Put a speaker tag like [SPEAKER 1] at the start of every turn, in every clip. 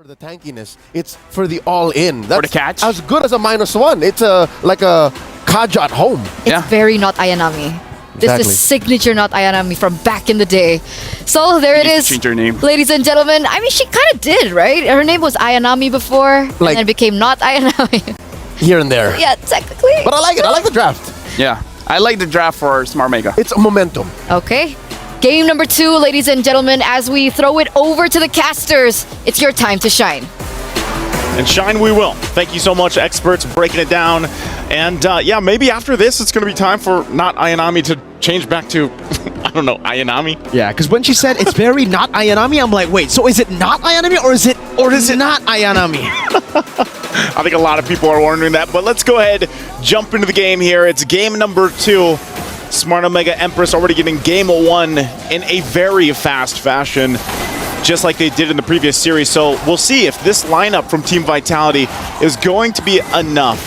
[SPEAKER 1] the tankiness. It's for the all-in. That's
[SPEAKER 2] for the catch?
[SPEAKER 1] as good as a -1. It's like a Kaja at home.
[SPEAKER 3] It's very not Ayanami. This
[SPEAKER 1] Exactly.
[SPEAKER 3] is signature not Ayanami from back in the day. So there it is.
[SPEAKER 2] Change her name.
[SPEAKER 3] Ladies and gentlemen, I mean, she kind of did, right? Her name was Ayanami before, and
[SPEAKER 1] Like-
[SPEAKER 3] then it became not Ayanami.
[SPEAKER 1] Here and there.
[SPEAKER 3] Yeah, technically.
[SPEAKER 1] But I like it. I like the draft.
[SPEAKER 2] Yeah, I like the draft for Smart Mega.
[SPEAKER 1] It's a momentum.
[SPEAKER 3] Okay. Game number 2, ladies and gentlemen, as we throw it over to the casters, it's your time to shine.
[SPEAKER 4] And shine we will. Thank you so much, experts, breaking it down. And yeah, maybe after this, it's going to be time for not Ayanami to change back to, I don't know, Ayanami?
[SPEAKER 5] Yeah, because when she said it's very not Ayanami, I'm like, wait, so is it not Ayanami or is it not Ayanami?
[SPEAKER 4] I think a lot of people are wondering that, but let's go ahead, jump into the game here. It's game number 2. Smart Omega Empress already getting game 1 in a very fast fashion, just like they did in the previous series. So we'll see if this lineup from Team Vitality is going to be enough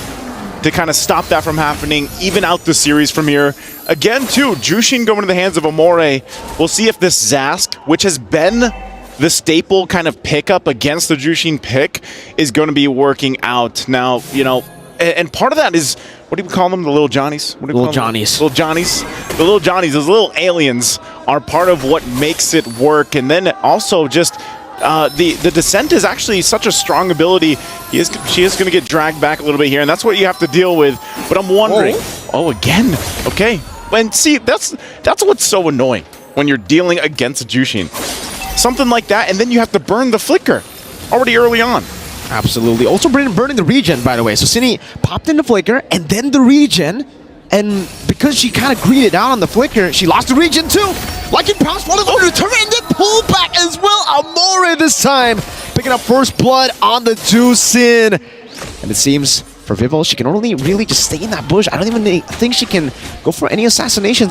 [SPEAKER 4] to kind of stop that from happening, even out the series from here. Again, too, Jushin going to the hands of Amore. We'll see if this Zask, which has been the staple kind of pickup against the Jushin pick, is going to be working out. Now, you know, and part of that is, what do you call them? The little Johnnies? What do you
[SPEAKER 5] Little
[SPEAKER 4] call them?
[SPEAKER 5] Johnnies.
[SPEAKER 4] Little Johnnies. The little Johnnies, those little aliens, are part of what makes it work. And then also just the Descent is actually such a strong ability. She is going to get dragged back a little bit here, and that's what you have to deal with. But I'm wondering. Oh, again. Okay. And see, that's what's so annoying when you're dealing against Jushin. Something like that, and then you have to burn the flicker already early on.
[SPEAKER 5] Absolutely. Also burning the regen, by the way. So Cindy popped in the flicker and then the regen. And because she kind of greeted out on the flicker, she lost the regen too. Like in pounce, falling over the turret and then pull back as well. Amore this time. Picking up first blood on the Jushin. And it seems for Vivo, she can only really just stay in that bush. I don't even think she can go for any assassination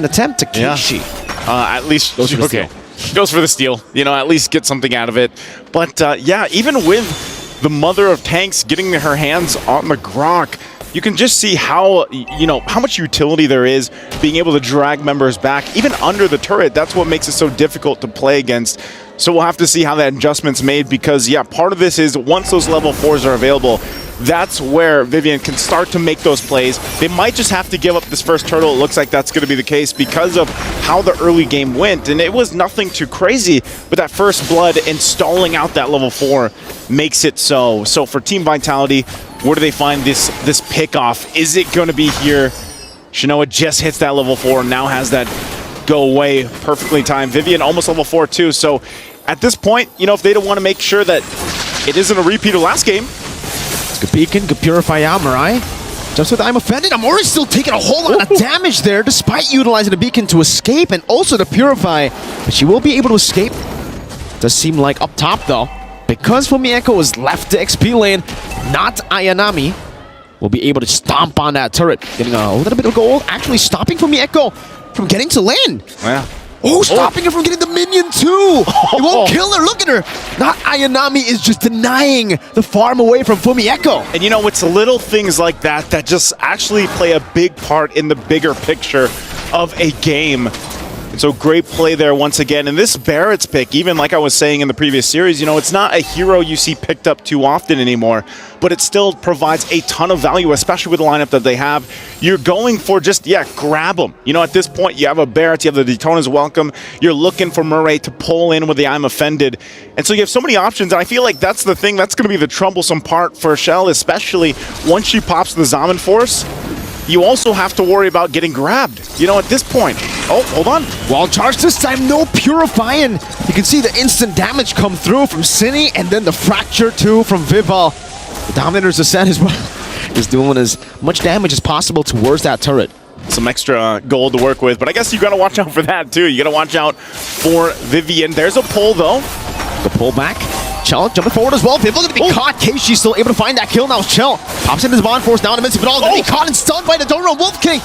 [SPEAKER 5] attempt to Keishi.
[SPEAKER 4] At least
[SPEAKER 5] Goes for the steal.
[SPEAKER 4] Goes for the steal. You know, at least get something out of it. But yeah, even with the Mother of Tanks getting her hands on the Grok, you can just see how, you know, how much utility there is being able to drag members back, even under the turret. That's what makes it so difficult to play against. So we'll have to see how that adjustment's made, because yeah, part of this is once those level 4s are available, that's where Vivian can start to make those plays. They might just have to give up this first turtle. It looks like that's going to be the case because of how the early game went. And it was nothing too crazy, but that first blood and stalling out that level 4 makes it so. So for Team Vitality, where do they find this pick-off? Is it going to be here? Shinoa just hits that level 4, now has that go away perfectly timed. Vivian almost level 4 too. So at this point, you know, if they don't want to make sure that it isn't a repeat of last game,
[SPEAKER 5] Good beacon, good purify Amurai. Just with I'm offended, Amore's still taking a whole lot of damage there despite utilizing the beacon to escape and also to purify. But she will be able to escape. Does seem like up top though, because Fumieko is left to XP lane, not Ayanami will be able to stomp on that turret, getting a little bit of gold, actually stopping Fumieko from getting to lane.
[SPEAKER 4] yeah.
[SPEAKER 5] Oh, stopping her from getting the minion too! It won't kill her, look at her! Not Ayanami is just denying the farm away from Fumieko.
[SPEAKER 4] And you know, it's little things like that that just actually play a big part in the bigger picture of a game. And so great play there once again. And this Barrett's pick, even like I was saying in the previous series, you know, it's not a hero you see picked up too often anymore, but it still provides a ton of value, especially with the lineup that they have. You're going for just, yeah, grab them. You know, at this point, you have a Barrett, you have the Daytona's welcome. You're looking for Murray to pull in with the I'm offended. And so you have so many options, and I feel like that's the thing, that's going to be the troublesome part for Shell, especially once she pops the Zaman Force. You also have to worry about getting grabbed, you know, at this point. Oh, hold on.
[SPEAKER 5] Wall charge this time, no purifying. You can see the instant damage come through from Cine and then the fracture too from Vival. The Dominator's Ascent as well is doing as much damage as possible towards that turret.
[SPEAKER 4] Some extra gold to work with, but I guess you got to watch out for that too. You got to watch out for Vivian. There's a pull though.
[SPEAKER 5] The pull back. Chell jumping forward as well. Vival going to be caught. Keishi still able to find that kill now. Chell pops into his Bond Force down in midst, but all going to be caught and stunned by the Donor Wolf King.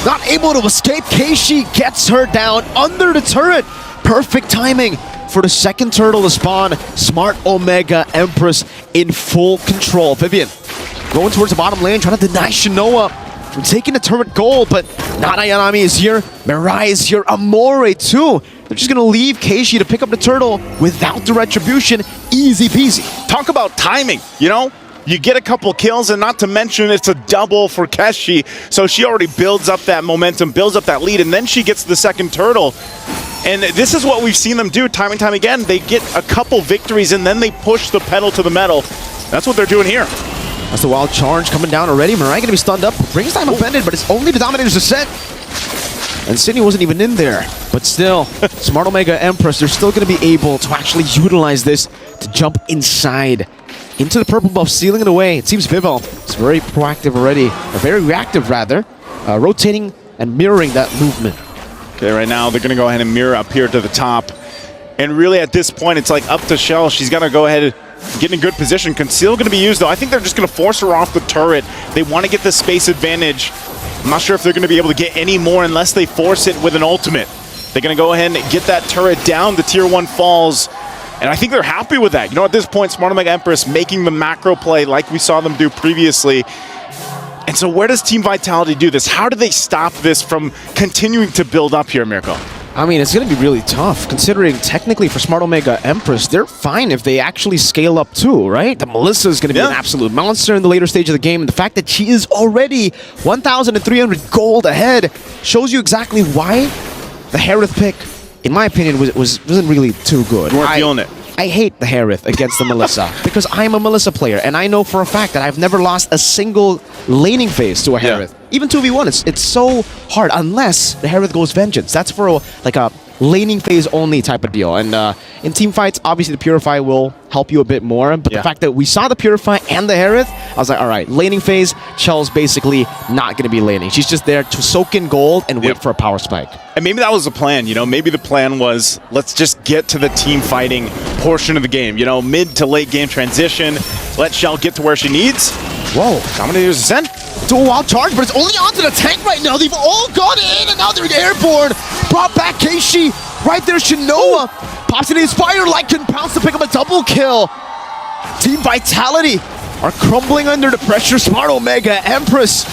[SPEAKER 5] Not able to escape. Keishi gets her down under the turret. Perfect timing for the second turtle to spawn. Smart Omega Empress in full control. Vivian going towards the bottom lane, trying to deny Shinoa from taking the turret gold, but not Ayanami is here. Mirai is here. Amore too. They're just going to leave Keishi to pick up the turtle without the retribution Easy peasy.
[SPEAKER 4] Talk about timing, you know? You get a couple kills, and not to mention it's a double for Keshi, so she already builds up that momentum, builds up that lead, and then she gets the second turtle. And this is what we've seen them do time and time again. They get a couple victories, and then they push the pedal to the metal. That's what they're doing here.
[SPEAKER 5] That's the wild charge coming down already. Mirai gonna be stunned up. Brings time offended, but it's only the Dominator's descent. And Sydney wasn't even in there. But still, Smart Omega Empress, they're still gonna be able to actually utilize this to jump inside into the purple buff, sealing it away. It seems Vival is very proactive already, or very reactive rather, rotating and mirroring that movement.
[SPEAKER 4] Okay, right now they're gonna go ahead and mirror up here to the top. And really at this point, it's like up to Shell. She's gonna go ahead and get in a good position. Conceal gonna be used though. I think they're just gonna force her off the turret. They wanna get the space advantage. I'm not sure if they're gonna be able to get any more unless they force it with an ultimate. They're gonna go ahead and get that turret down. The tier 1 falls. And I think they're happy with that. You know, at this point, Smart Omega Empress making the macro play like we saw them do previously. And so where does Team Vitality do this? How do they stop this from continuing to build up here, Mirko?
[SPEAKER 5] I mean, it's going to be really tough, considering technically for Smart Omega Empress, they're fine if they actually scale up too, right? The Melissa is going to be an absolute monster in the later stage of the game, and the fact that she is already 1,300 gold ahead shows you exactly why the Harith pick, in my opinion, wasn't really too good.
[SPEAKER 4] You weren't feeling it.
[SPEAKER 5] I hate the Harith against the Melissa because I'm a Melissa player, and I know for a fact that I've never lost a single laning phase to a Harith. Even 2v1, it's so hard unless the Harith goes Vengeance. That's for a laning phase only type of deal. And in team fights, obviously the Purify will help you a bit more. But the fact that we saw the Purify and the Harith, I was like, all right, laning phase, Chell's basically not going to be laning. She's just there to soak in gold and wait for a power spike.
[SPEAKER 4] And maybe that was the plan, you know? Maybe the plan was, let's just get to the team fighting portion of the game. You know, mid to late game transition, let Shell get to where she needs.
[SPEAKER 5] Whoa.
[SPEAKER 4] Dominator's Ascent.
[SPEAKER 5] To a wild charge, but it's only onto the tank right now. They've all gone in, and now they're airborne. Brought back Keishi. Right there, Shinoa. Pops in the Inspire. Light can pounce to pick up a double kill. Team Vitality are crumbling under the pressure. Smart Omega Empress.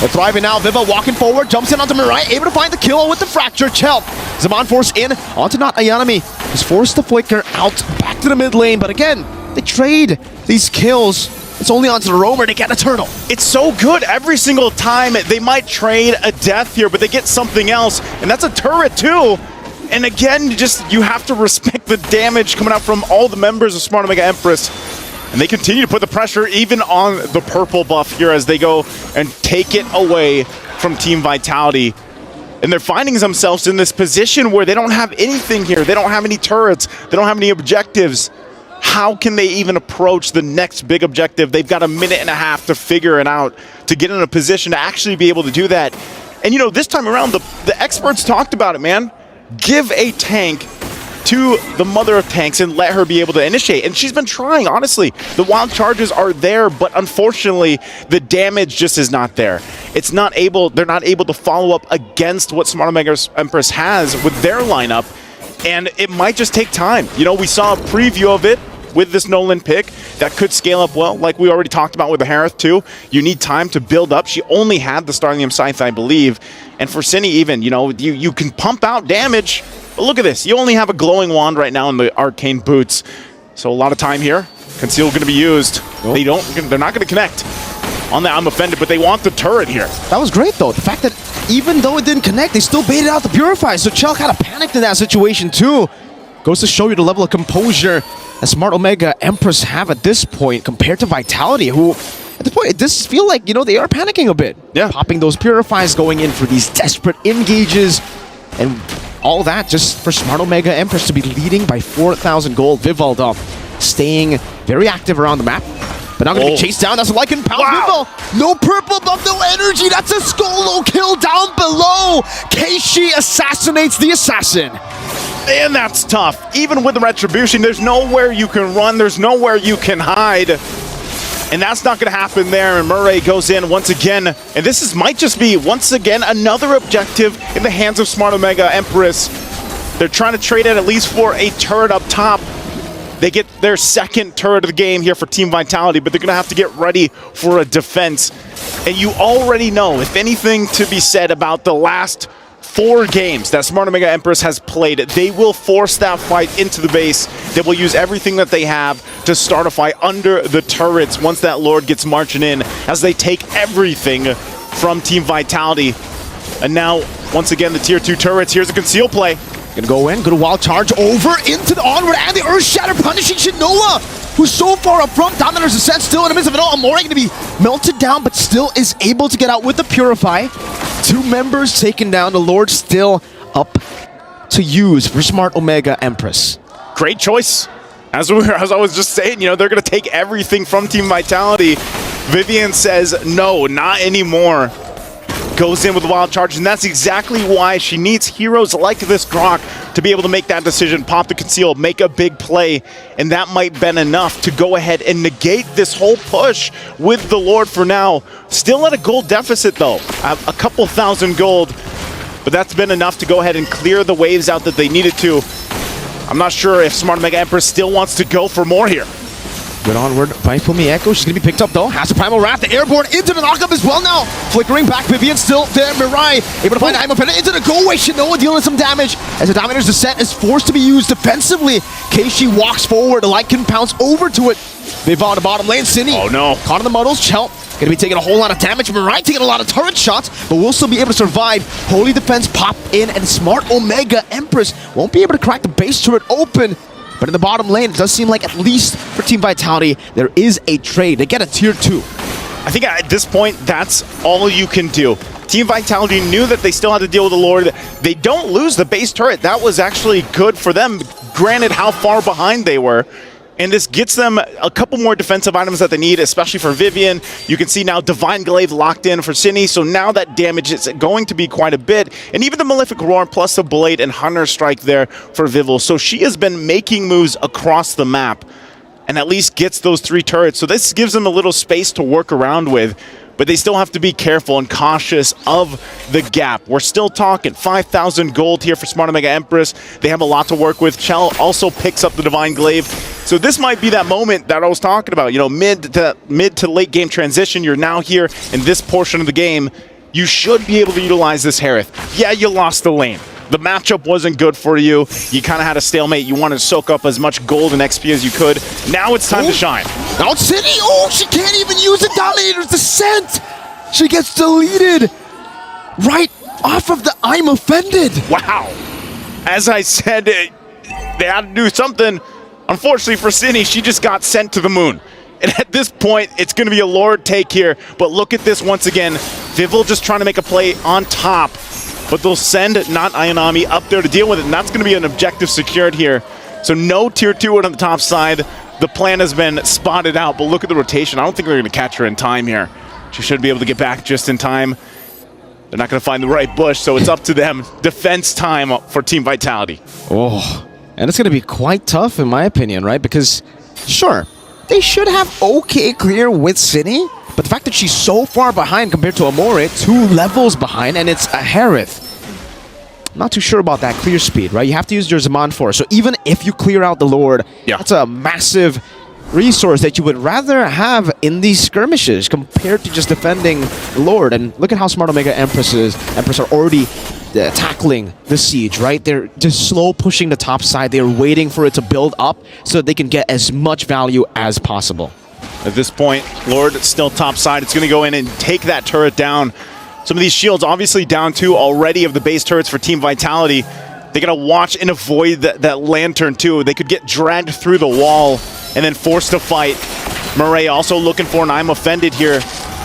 [SPEAKER 5] They're thriving now. Viva walking forward, jumps in onto Mirai, able to find the kill with the fracture. Chell. Zaman force in onto not Ayanami. He's forced to flicker out back to the mid lane, but again, they trade these kills. It's only onto the roamer to get a turtle.
[SPEAKER 4] It's so good every single time. They might trade a death here, but they get something else, and that's a turret too. And again, you have to respect the damage coming out from all the members of Smart Omega Empress. And they continue to put the pressure even on the purple buff here as they go and take it away from Team Vitality. And they're finding themselves in this position where they don't have anything here. They don't have any turrets. They don't have any objectives. How can they even approach the next big objective? They've got a minute and a half to figure it out, to get in a position to actually be able to do that. And you know, this time around, the experts talked about it, man. Give a tank to the mother of tanks and let her be able to initiate. And she's been trying, honestly. The wild charges are there, but unfortunately, the damage just is not there. They're not able to follow up against what Smart Omega Empress has with their lineup. And it might just take time. You know, we saw a preview of it with this Nolan pick that could scale up well, like we already talked about with the Harith too. You need time to build up. She only had the Starlium Scythe, I believe. And for Cindy even, you know, you can pump out damage. But look at this. You only have a glowing wand right now in the arcane boots. So a lot of time here. Conceal going to be used. They're not going to connect. On that, I'm offended, but they want the turret here.
[SPEAKER 5] That was great, though. The fact that even though it didn't connect, they still baited out the Purify. So Chell kind of panicked in that situation, too. Goes to show you the level of composure that Smart Omega Empress have at this point compared to Vitality, who, at this point, it does feel like, you know, they are panicking a bit.
[SPEAKER 4] Yeah.
[SPEAKER 5] Popping those Purifies, going in for these desperate engages, and all that just for Smart Omega Empress to be leading by 4,000 gold. Vivalda staying very active around the map. But not going to be chased down. That's a Lycan Pound.
[SPEAKER 4] Wow.
[SPEAKER 5] No purple buff, no energy. That's a solo kill down below. Keishi assassinates the assassin.
[SPEAKER 4] And that's tough. Even with the retribution, there's nowhere you can run. There's nowhere you can hide. And that's not going to happen there. And Murray goes in once again. And this might just be, once again, another objective in the hands of Smart Omega Empress. They're trying to trade it at least for a turret up top. They get their second turret of the game here for Team Vitality, but they're going to have to get ready for a defense. And you already know, if anything to be said about the last 4 games that Smart Omega Empress has played, they will force that fight into the base. They will use everything that they have to start a fight under the turrets once that Lord gets marching in, as they take everything from Team Vitality. And now, once again, the tier 2 turrets. Here's a conceal play.
[SPEAKER 5] Gonna go in, good wild charge over into the onward, and the Earth Shatter punishing Shinoa, who's so far up front. Dominator's Ascent still in the midst of it all. Amore gonna be melted down, but still is able to get out with the Purify. 2 members taken down. The Lord still up to use for Smart Omega Empress.
[SPEAKER 4] Great choice. As I was just saying, you know, they're going to take everything from Team Vitality. Vivian says, no, not anymore. Goes in with the wild charge, and that's exactly why she needs heroes like this Grok to be able to make that decision, pop the conceal, make a big play, and that might have been enough to go ahead and negate this whole push with the Lord for now. Still at a gold deficit, though. A couple thousand gold, but that's been enough to go ahead and clear the waves out that they needed to. I'm not sure if Smart Omega Empress still wants to go for more here.
[SPEAKER 5] Good onward by Fumi Echo. She's going to be picked up, though. Has the Primal Wrath, the airborne into the knockup as well now. Flickering back, Vivian still there. Mirai able to find the Imofender into the go-away. Shinoa dealing some damage as the Dominator's Descent is forced to be used defensively. Keishi walks forward. The Light can pounce over to it. Viva on the bottom lane. Cindy caught in the muddles. Chelt going to be taking a whole lot of damage. Mirai taking a lot of turret shots, but will still be able to survive. Holy Defense pop in, and Smart Omega Empress won't be able to crack the base turret open. But in the bottom lane, it does seem like, at least for Team Vitality, there is a trade. They get a tier 2.
[SPEAKER 4] I think at this point, that's all you can do. Team Vitality knew that they still had to deal with the Lord. They don't lose the base turret. That was actually good for them, granted how far behind they were. And this gets them a couple more defensive items that they need, especially for Vivian. You can see now Divine Glaive locked in for Cine, so now that damage is going to be quite a bit. And even the Malefic Roar plus the Blade and Hunter Strike there for Vivel. So she has been making moves across the map and at least gets those 3 turrets. So this gives them a little space to work around with. But they still have to be careful and cautious of the gap. We're still talking 5,000 gold here for Smart Omega Empress. They have a lot to work with. Chell also picks up the Divine Glaive. So this might be that moment that I was talking about. You know, mid to late game transition. You're now here in this portion of the game. You should be able to utilize this Harith. Yeah, you lost the lane. The matchup wasn't good for you. You kind of had a stalemate. You wanted to soak up as much gold and XP as you could. Now it's time to shine.
[SPEAKER 5] Now City, she can't even use the Dominator's Descent. She gets deleted right off of the I'm Offended.
[SPEAKER 4] Wow. As I said, they had to do something. Unfortunately for Cine, she just got sent to the moon. And at this point, it's going to be a Lord take here. But look at this once again. Vivel just trying to make a play on top. But they'll send not Ayanami up there to deal with it, and that's going to be an objective secured here. So no tier 2 on the top side. The plan has been spotted out, but look at the rotation. I don't think they're going to catch her in time here. She should be able to get back just in time. They're not going to find the right bush, so it's up to them. Defense time for Team Vitality.
[SPEAKER 5] Oh, and it's going to be quite tough in my opinion, right? Because, sure, they should have okay clear with City. But the fact that she's so far behind compared to Amore, 2 levels behind, and it's a Harith. I'm not too sure about that clear speed, right? You have to use your Zaman for. So even if you clear out the Lord, that's a massive resource that you would rather have in these skirmishes compared to just defending the Lord. And look at how Smart Omega Empress are already tackling the siege, right? They're just slow pushing the top side. They're waiting for it to build up so that they can get as much value as possible.
[SPEAKER 4] At this point, Lord still top side. It's going to go in and take that turret down. Some of these shields obviously down 2 already of the base turrets for Team Vitality. They got to watch and avoid that lantern too. They could get dragged through the wall and then forced to fight. Murray also looking for an I'm Offended here.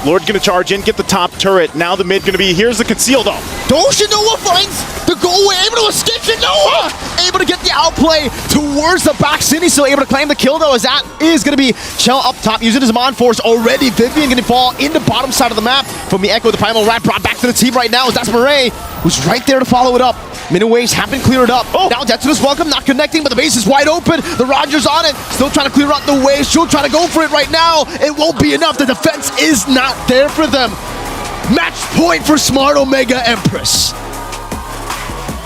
[SPEAKER 4] Lord going to charge in, get the top turret. Now the mid going to be, here's the conceal though.
[SPEAKER 5] Shinoa finds the goal, able to escape. Shinoa able to get the outplay towards the back. City still able to claim the kill though, as that is going to be Chell up top using his Mon Force already. Vivian going to fall in the bottom side of the map. From the Echo, the Primal Rat brought back to the team right now, as that's Murray, who's right there to follow it up. Mini waves have been cleared up. Now Detsunus welcome, not connecting, but the base is wide open. The Rogers on it, still trying to clear out the waves. She'll try to go for it right now. It won't be enough. The defense is not there for them. Match point for Smart Omega Empress.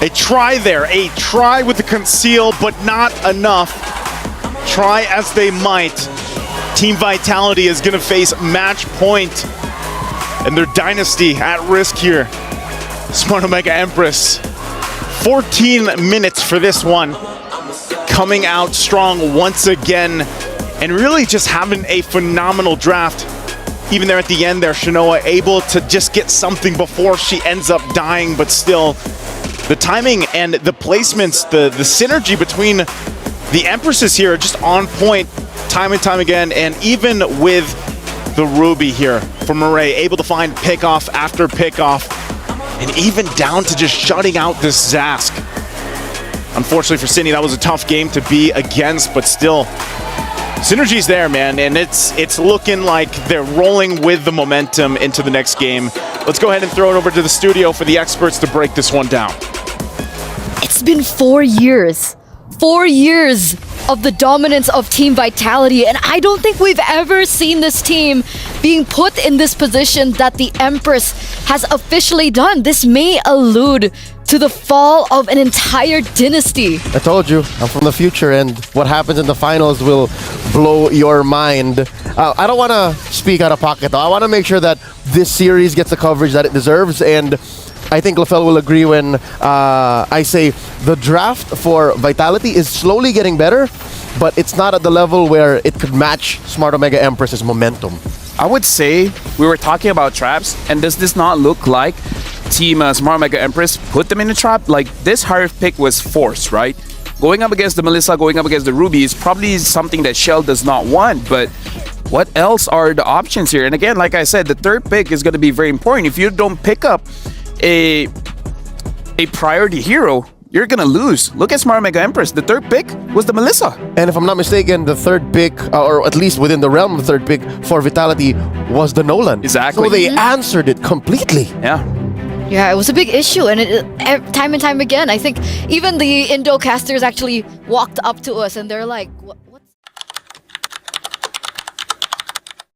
[SPEAKER 4] A try there, a try with the conceal, but not enough. Try as they might. Team Vitality is going to face match point and their dynasty at risk here. Smart Omega Empress. 14 minutes for this one. Coming out strong once again and really just having a phenomenal draft. Even there at the end there, Shanoa able to just get something before she ends up dying, but still the timing and the placements, the synergy between the Empresses here are just on point time and time again. And even with the Ruby here from Murray, able to find pickoff after pickoff, and even down to just shutting out this Zask. Unfortunately for Sydney, that was a tough game to be against, but still, synergy's there, man, and it's looking like they're rolling with the momentum into the next game. Let's go ahead and throw it over to the studio for the experts to break this one down.
[SPEAKER 3] It's been 4 years. 4 years of the dominance of Team Vitality, and I don't think we've ever seen this team being put in this position that the Empress has officially done. This may allude to the fall of an entire dynasty.
[SPEAKER 1] I told you, I'm from the future, and what happens in the finals will blow your mind. I don't want to speak out of pocket, though. I want to make sure that this series gets the coverage that it deserves, and I think LaFell will agree when I say the draft for Vitality is slowly getting better, but it's not at the level where it could match Smart Omega Empress's momentum.
[SPEAKER 2] I would say we were talking about traps, and does this not look like Team Smart Omega Empress put them in a trap? Like, this higher pick was forced, right? Going up against the Melissa, going up against the Ruby is probably something that Shell does not want, but what else are the options here? And again, like I said, the third pick is going to be very important. If you don't pick up a priority hero, you're gonna lose. Look at Smart Omega Empress. The third pick was the Melissa.
[SPEAKER 1] And if I'm not mistaken, the third pick, or at least within the realm of the third pick for Vitality, was the Nolan.
[SPEAKER 2] Exactly.
[SPEAKER 1] So they answered it completely.
[SPEAKER 2] Yeah.
[SPEAKER 3] Yeah, it was a big issue, and time and time again, I think even the Indo casters actually walked up to us and they're like,